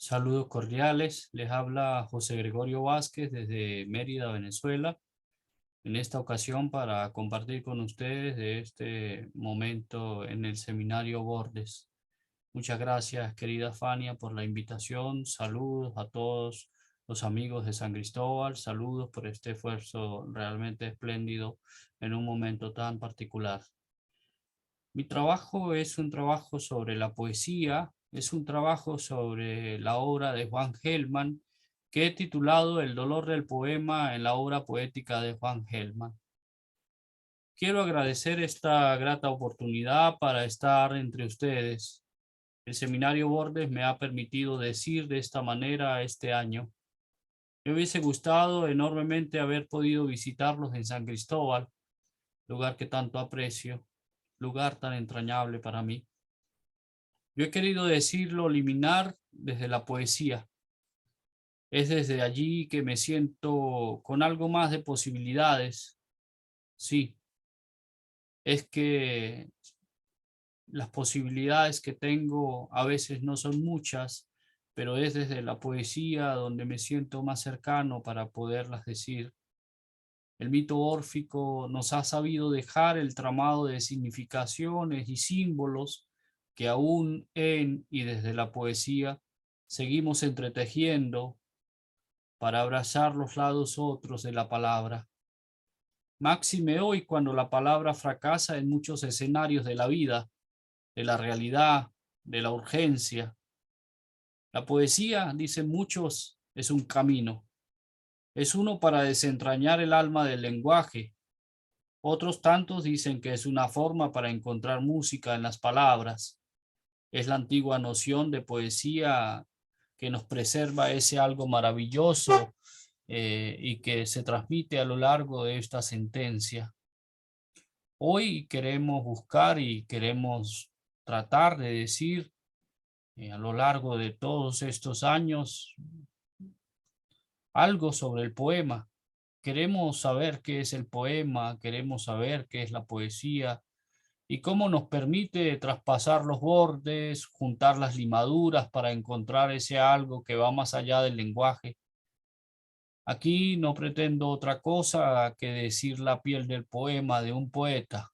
Saludos cordiales, les habla José Gregorio Vázquez desde Mérida, Venezuela, en esta ocasión para compartir con ustedes de este momento en el seminario Bordes. Muchas gracias, querida Fania, por la invitación. Saludos a todos los amigos de San Cristóbal, saludos por este esfuerzo realmente espléndido en un momento tan particular. Mi trabajo es un trabajo sobre la poesía, es un trabajo sobre la obra de Juan Gelman, que he titulado El dolor del poema en la obra poética de Juan Gelman. Quiero agradecer esta grata oportunidad para estar entre ustedes. El Seminario Bordes me ha permitido decir de esta manera este año. Me hubiese gustado enormemente haber podido visitarlos en San Cristóbal, lugar que tanto aprecio, lugar tan entrañable para mí. Yo he querido decirlo, liminar desde la poesía. Es desde allí que me siento con algo más de posibilidades. Sí, es que las posibilidades que tengo a veces no son muchas, pero es desde la poesía donde me siento más cercano para poderlas decir. El mito órfico nos ha sabido dejar el tramado de significaciones y símbolos que aún en y desde la poesía seguimos entretejiendo para abrazar los lados otros de la palabra. Máxime hoy cuando la palabra fracasa en muchos escenarios de la vida, de la realidad, de la urgencia. La poesía, dicen muchos, es un camino. Es uno para desentrañar el alma del lenguaje. Otros tantos dicen que es una forma para encontrar música en las palabras. Es la antigua noción de poesía que nos preserva ese algo maravilloso y que se transmite a lo largo de esta sentencia. Hoy queremos buscar y queremos tratar de decir a lo largo de todos estos años algo sobre el poema. Queremos saber qué es el poema, queremos saber qué es la poesía y cómo nos permite traspasar los bordes, juntar las limaduras para encontrar ese algo que va más allá del lenguaje. Aquí no pretendo otra cosa que decir la piel del poema de un poeta,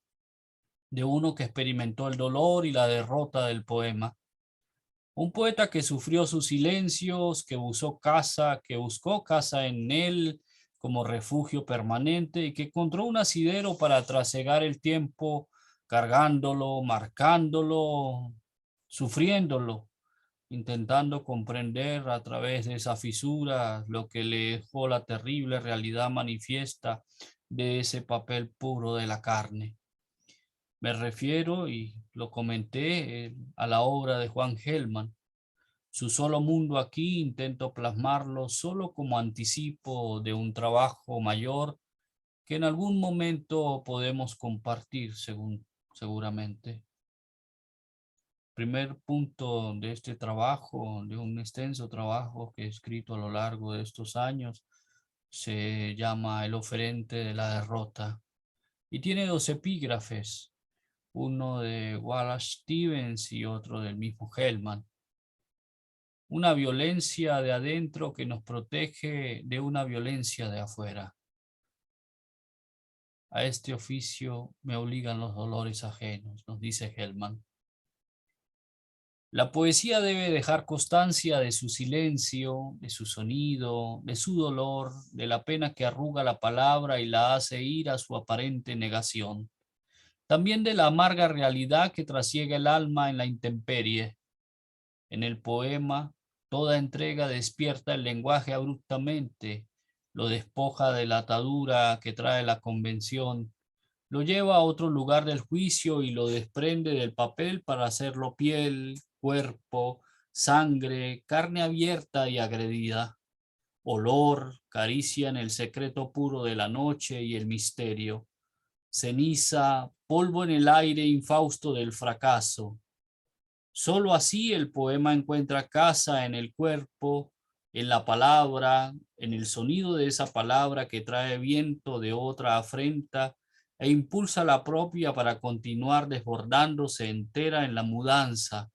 de uno que experimentó el dolor y la derrota del poema. Un poeta que sufrió sus silencios, que buscó casa en él como refugio permanente y que encontró un asidero para trasegar el tiempo cargándolo, marcándolo, sufriéndolo, intentando comprender a través de esa fisura lo que le dejó la terrible realidad manifiesta de ese papel puro de la carne. Me refiero, y lo comenté, a la obra de Juan Gelman. Su solo mundo aquí intento plasmarlo solo como anticipo de un trabajo mayor que en algún momento podemos compartir, seguramente. Primer punto de este trabajo, de un extenso trabajo que he escrito a lo largo de estos años, se llama El oferente de la derrota y tiene dos epígrafes, uno de Wallace Stevens y otro del mismo Hellman. Una violencia de adentro que nos protege de una violencia de afuera. A este oficio me obligan los dolores ajenos, nos dice Hellman. La poesía debe dejar constancia de su silencio, de su sonido, de su dolor, de la pena que arruga la palabra y la hace ir a su aparente negación. También de la amarga realidad que trasiega el alma en la intemperie. En el poema, toda entrega despierta el lenguaje abruptamente, lo despoja de la atadura que trae la convención, lo lleva a otro lugar del juicio y lo desprende del papel para hacerlo piel, cuerpo, sangre, carne abierta y agredida, olor, caricia en el secreto puro de la noche y el misterio, ceniza, polvo en el aire infausto del fracaso. Solo así el poema encuentra casa en el cuerpo, en la palabra, en el sonido de esa palabra que trae viento de otra afrenta e impulsa la propia para continuar desbordándose entera en la mudanza,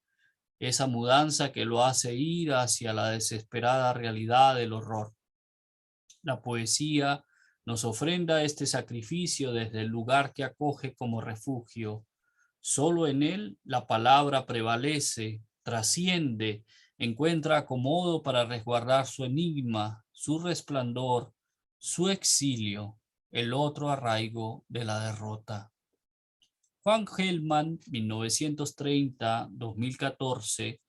esa mudanza que lo hace ir hacia la desesperada realidad del horror. La poesía nos ofrenda este sacrificio desde el lugar que acoge como refugio. Solo en él la palabra prevalece, trasciende, encuentra acomodo para resguardar su enigma, su resplandor, su exilio, el otro arraigo de la derrota. Juan Gelman, 1930-2014,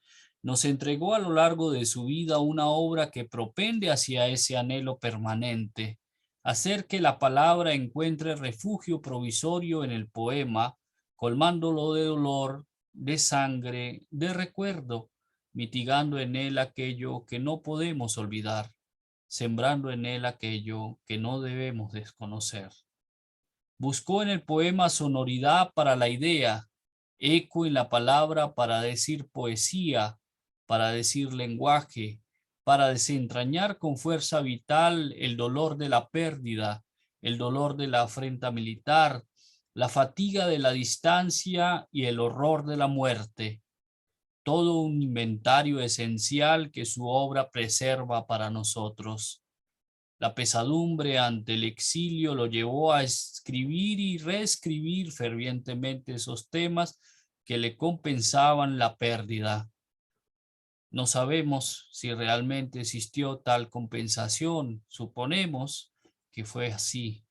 nos entregó a lo largo de su vida una obra que propende hacia ese anhelo permanente, hacer que la palabra encuentre refugio provisorio en el poema, colmándolo de dolor, de sangre, de recuerdo, mitigando en él aquello que no podemos olvidar, sembrando en él aquello que no debemos desconocer. Buscó en el poema sonoridad para la idea, eco en la palabra para decir poesía, para decir lenguaje, para desentrañar con fuerza vital el dolor de la pérdida, el dolor de la afrenta militar, la fatiga de la distancia y el horror de la muerte. Todo un inventario esencial que su obra preserva para nosotros. La pesadumbre ante el exilio lo llevó a escribir y reescribir fervientemente esos temas que le compensaban la pérdida. No sabemos si realmente existió tal compensación, suponemos que fue así.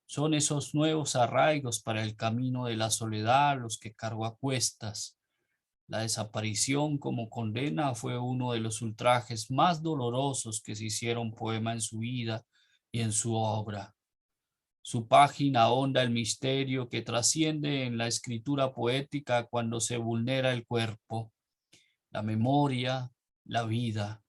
Son esos nuevos arraigos para el camino de la soledad los que cargó a cuestas. La desaparición como condena fue uno de los ultrajes más dolorosos que se hicieron poema en su vida y en su obra. Su página ahonda el misterio que trasciende en la escritura poética cuando se vulnera el cuerpo, la memoria, la vida.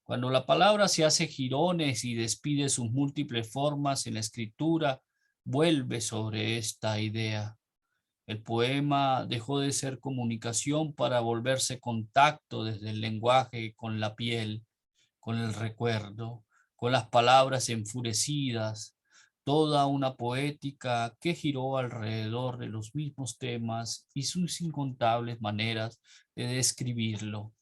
Cuando la palabra se hace jirones y despide sus múltiples formas en la escritura, vuelve sobre esta idea. El poema dejó de ser comunicación para volverse contacto desde el lenguaje con la piel, con el recuerdo, con las palabras enfurecidas, toda una poética que giró alrededor de los mismos temas y sus incontables maneras de describirlo.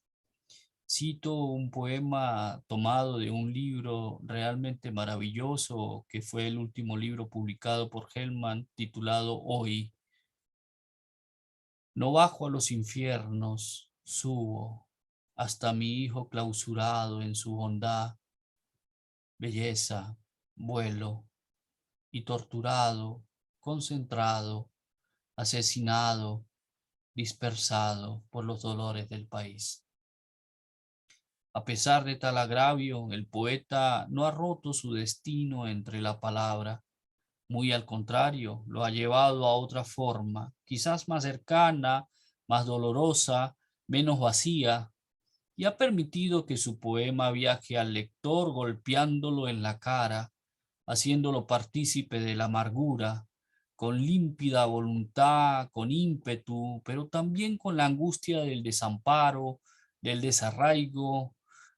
Cito un poema tomado de un libro realmente maravilloso que fue el último libro publicado por Gelman titulado Hoy. No bajo a los infiernos, subo hasta mi hijo clausurado en su bondad, belleza, vuelo, y torturado, concentrado, asesinado, dispersado por los dolores del país. A pesar de tal agravio, el poeta no ha roto su destino entre la palabra. Muy al contrario, lo ha llevado a otra forma, quizás más cercana, más dolorosa, menos vacía, y ha permitido que su poema viaje al lector golpeándolo en la cara, haciéndolo partícipe de la amargura, con límpida voluntad, con ímpetu, pero también con la angustia del desamparo, del desarraigo,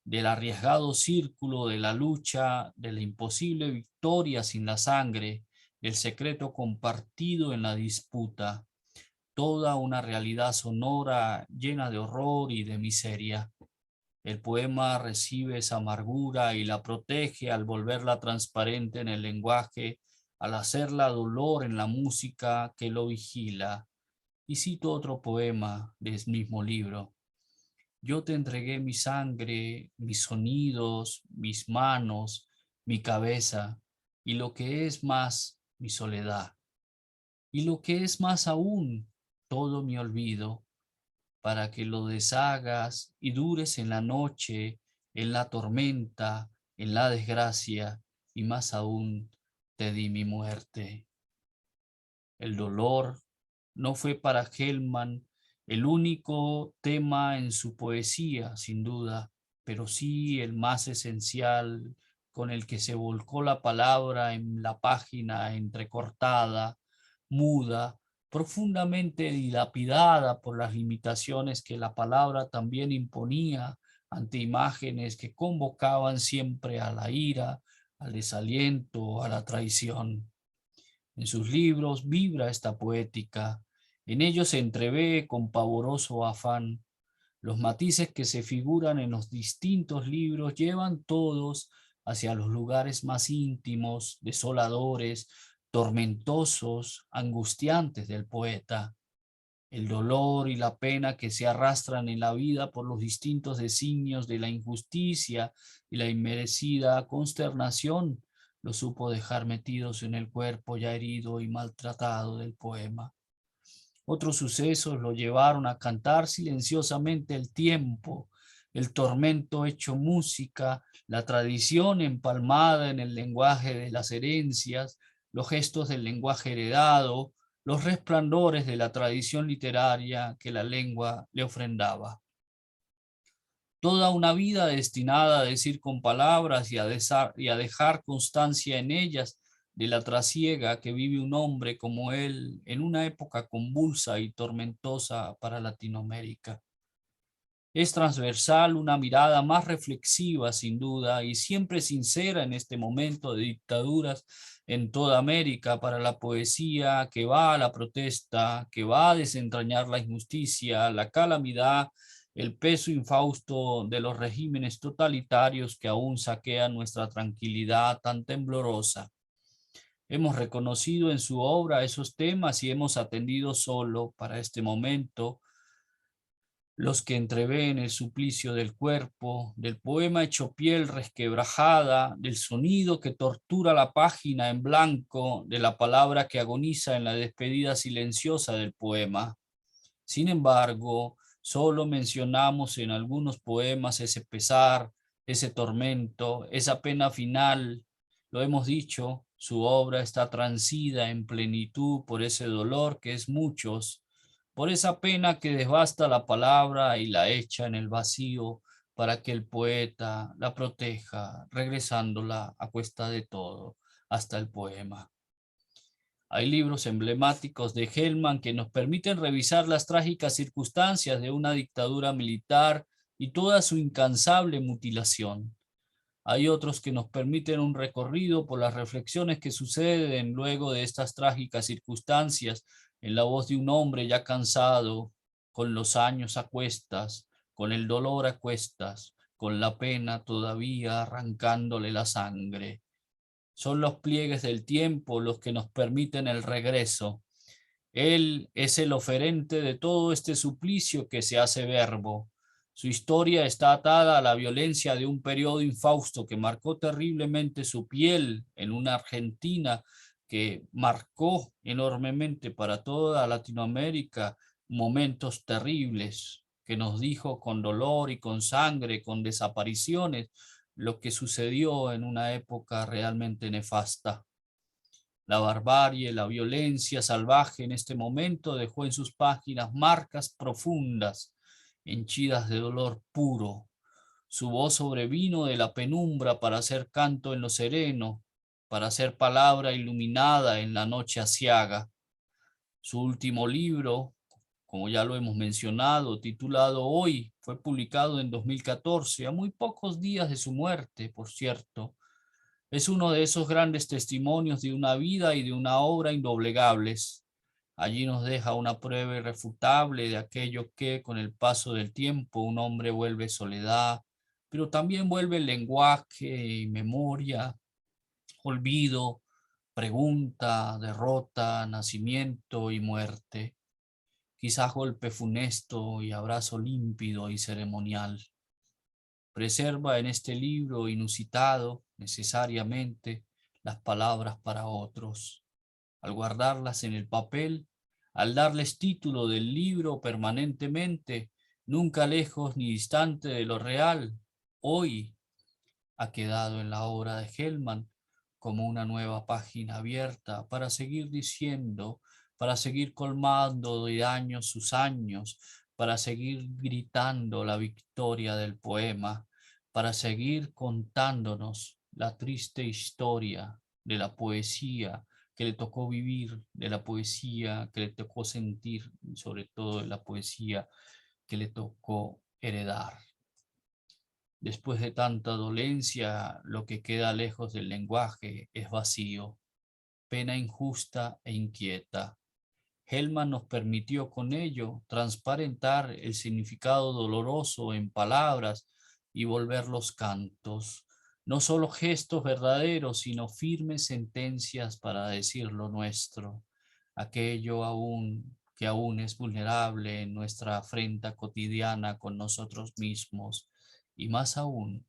del arriesgado círculo de la lucha, de la imposible victoria sin la sangre, del secreto compartido en la disputa, toda una realidad sonora llena de horror y de miseria. El poema recibe esa amargura y la protege al volverla transparente en el lenguaje, al hacerla dolor en la música que lo vigila. Y cito otro poema del mismo libro. Yo te entregué mi sangre, mis sonidos, mis manos, mi cabeza, y lo que es más, mi soledad. Y lo que es más aún, todo mi olvido, para que lo deshagas y dures en la noche, en la tormenta, en la desgracia, y más aún te di mi muerte. El dolor no fue para Gelman el único tema en su poesía, sin duda, pero sí el más esencial con el que se volcó la palabra en la página entrecortada, muda, profundamente dilapidada por las limitaciones que la palabra también imponía ante imágenes que convocaban siempre a la ira, al desaliento, a la traición. En sus libros vibra esta poética, en ellos se entrevé con pavoroso afán Los matices que se figuran en los distintos libros llevan todos hacia los lugares más íntimos, desoladores, tormentosos, angustiantes del poeta. El dolor y la pena que se arrastran en la vida por los distintos designios de la injusticia y la inmerecida consternación lo supo dejar metidos en el cuerpo ya herido y maltratado del poema. Otros sucesos lo llevaron a cantar silenciosamente el tiempo, el tormento hecho música, la tradición empalmada en el lenguaje de las herencias, los gestos del lenguaje heredado, los resplandores de la tradición literaria que la lengua le ofrendaba. Toda una vida destinada a decir con palabras y a dejar constancia en ellas de la trasiega que vive un hombre como él en una época convulsa y tormentosa para Latinoamérica. Es transversal una mirada más reflexiva, sin duda, y siempre sincera en este momento de dictaduras en toda América para la poesía que va a la protesta, que va a desentrañar la injusticia, la calamidad, el peso infausto de los regímenes totalitarios que aún saquean nuestra tranquilidad tan temblorosa. Hemos reconocido en su obra esos temas y hemos atendido solo para este momento los que entreven el suplicio del cuerpo, del poema hecho piel resquebrajada, del sonido que tortura la página en blanco, de la palabra que agoniza en la despedida silenciosa del poema. Sin embargo, solo mencionamos en algunos poemas ese pesar, ese tormento, esa pena final. Lo hemos dicho, su obra está transida en plenitud por ese dolor que es muchos, por esa pena que devasta la palabra y la echa en el vacío para que el poeta la proteja, regresándola a cuesta de todo hasta el poema. Hay libros emblemáticos de Hellman que nos permiten revisar las trágicas circunstancias de una dictadura militar y toda su incansable mutilación. Hay otros que nos permiten un recorrido por las reflexiones que suceden luego de estas trágicas circunstancias en la voz de un hombre ya cansado, con los años a cuestas, con el dolor a cuestas, con la pena todavía arrancándole la sangre. Son los pliegues del tiempo los que nos permiten el regreso. Él es el oferente de todo este suplicio que se hace verbo. Su historia está atada a la violencia de un periodo infausto que marcó terriblemente su piel en una Argentina que marcó enormemente para toda Latinoamérica momentos terribles, que nos dijo con dolor y con sangre, con desapariciones, lo que sucedió en una época realmente nefasta. La barbarie, la violencia salvaje en este momento dejó en sus páginas marcas profundas, henchidas de dolor puro. Su voz sobrevino de la penumbra para hacer canto en lo sereno, para hacer palabra iluminada en la noche aciaga. Su último libro, como ya lo hemos mencionado, titulado Hoy, fue publicado en 2014, a muy pocos días de su muerte, por cierto. Es uno de esos grandes testimonios de una vida y de una obra indoblegables. Allí nos deja una prueba irrefutable de aquello que, con el paso del tiempo, un hombre vuelve soledad, pero también vuelve lenguaje y memoria, olvido, pregunta, derrota, nacimiento y muerte, quizás golpe funesto y abrazo límpido y ceremonial. Preserva en este libro inusitado, necesariamente, las palabras para otros. Al guardarlas en el papel, al darles título del libro permanentemente, nunca lejos ni distante de lo real, hoy ha quedado en la obra de Hellman como una nueva página abierta para seguir diciendo, para seguir colmando de años sus años, para seguir gritando la victoria del poema, para seguir contándonos la triste historia de la poesía que le tocó vivir, de la poesía que le tocó sentir, y sobre todo de la poesía que le tocó heredar. Después de tanta dolencia, lo que queda lejos del lenguaje es vacío, pena injusta e inquieta. Hellman nos permitió con ello transparentar el significado doloroso en palabras y volverlos cantos, no solo gestos verdaderos, sino firmes sentencias para decir lo nuestro, aquello que aún es vulnerable en nuestra afrenta cotidiana con nosotros mismos, y más aún,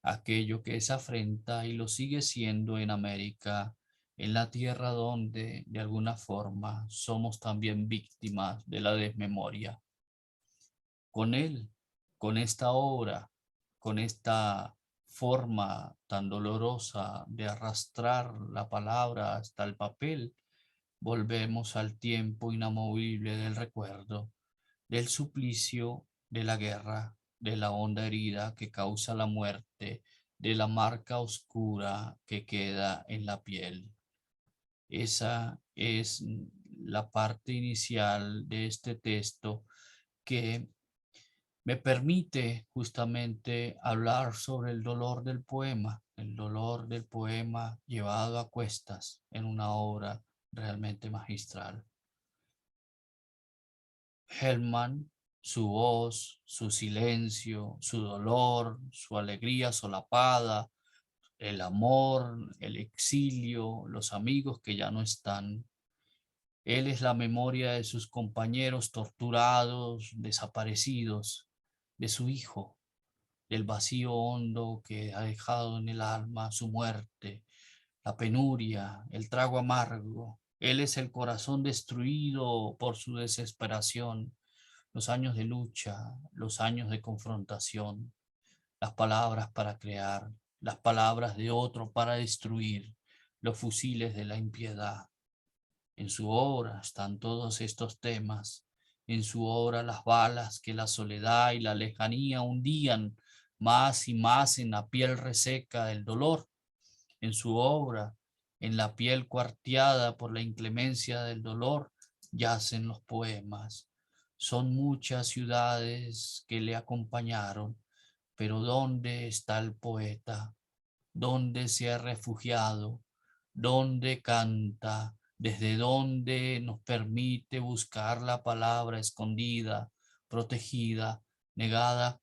aquello que es afrenta y lo sigue siendo en América, en la tierra donde, de alguna forma, somos también víctimas de la desmemoria. Con él, con esta obra, con esta forma tan dolorosa de arrastrar la palabra hasta el papel, volvemos al tiempo inamovible del recuerdo, del suplicio, de la guerra, de la honda herida que causa la muerte, de la marca oscura que queda en la piel. Esa es la parte inicial de este texto que me permite justamente hablar sobre el dolor del poema llevado a cuestas en una obra realmente magistral. Hellman, su voz, su silencio, su dolor, su alegría solapada, el amor, el exilio, los amigos que ya no están. Él es la memoria de sus compañeros torturados, desaparecidos, de su hijo, del vacío hondo que ha dejado en el alma su muerte, la penuria, el trago amargo. Él es el corazón destruido por su desesperación, los años de lucha, los años de confrontación, las palabras para crear, las palabras de otro para destruir, los fusiles de la impiedad. En su obra están todos estos temas. En su obra las balas que la soledad y la lejanía hundían más y más en la piel reseca del dolor. En su obra, en la piel cuarteada por la inclemencia del dolor, yacen los poemas. Son muchas ciudades que le acompañaron, pero ¿dónde está el poeta? ¿Dónde se ha refugiado? ¿Dónde canta? ¿Desde dónde nos permite buscar la palabra escondida, protegida, negada?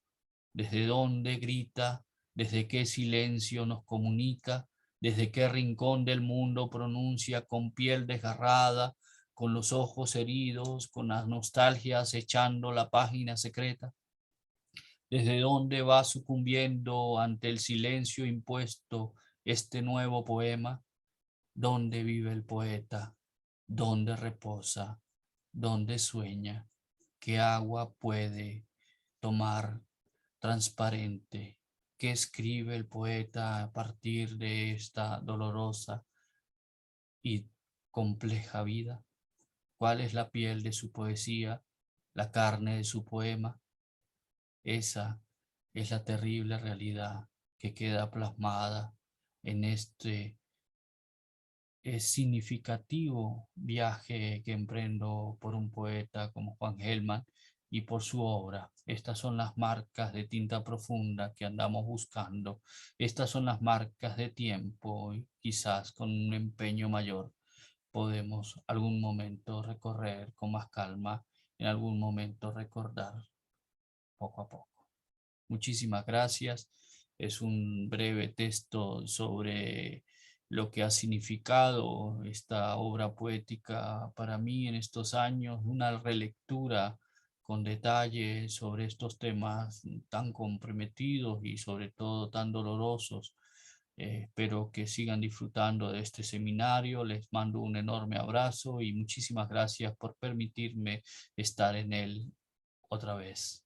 ¿Desde dónde grita? ¿Desde qué silencio nos comunica? ¿Desde qué rincón del mundo pronuncia con piel desgarrada, con los ojos heridos, con las nostalgias echando la página secreta? ¿Desde dónde va sucumbiendo ante el silencio impuesto este nuevo poema? ¿Dónde vive el poeta? ¿Dónde reposa? ¿Dónde sueña? ¿Qué agua puede tomar transparente? ¿Qué escribe el poeta a partir de esta dolorosa y compleja vida? ¿Cuál es la piel de su poesía, la carne de su poema? Esa es la terrible realidad que queda plasmada en este significativo viaje que emprendo por un poeta como Juan Gelman y por su obra. Estas son las marcas de tinta profunda que andamos buscando. Estas son las marcas de tiempo y quizás con un empeño mayor podemos algún momento recorrer con más calma, en algún momento recordar poco a poco. Muchísimas gracias. Es un breve texto sobre lo que ha significado esta obra poética para mí en estos años, una relectura con detalle sobre estos temas tan comprometidos y sobre todo tan dolorosos. Espero que sigan disfrutando de este seminario. Les mando un enorme abrazo y muchísimas gracias por permitirme estar en él otra vez.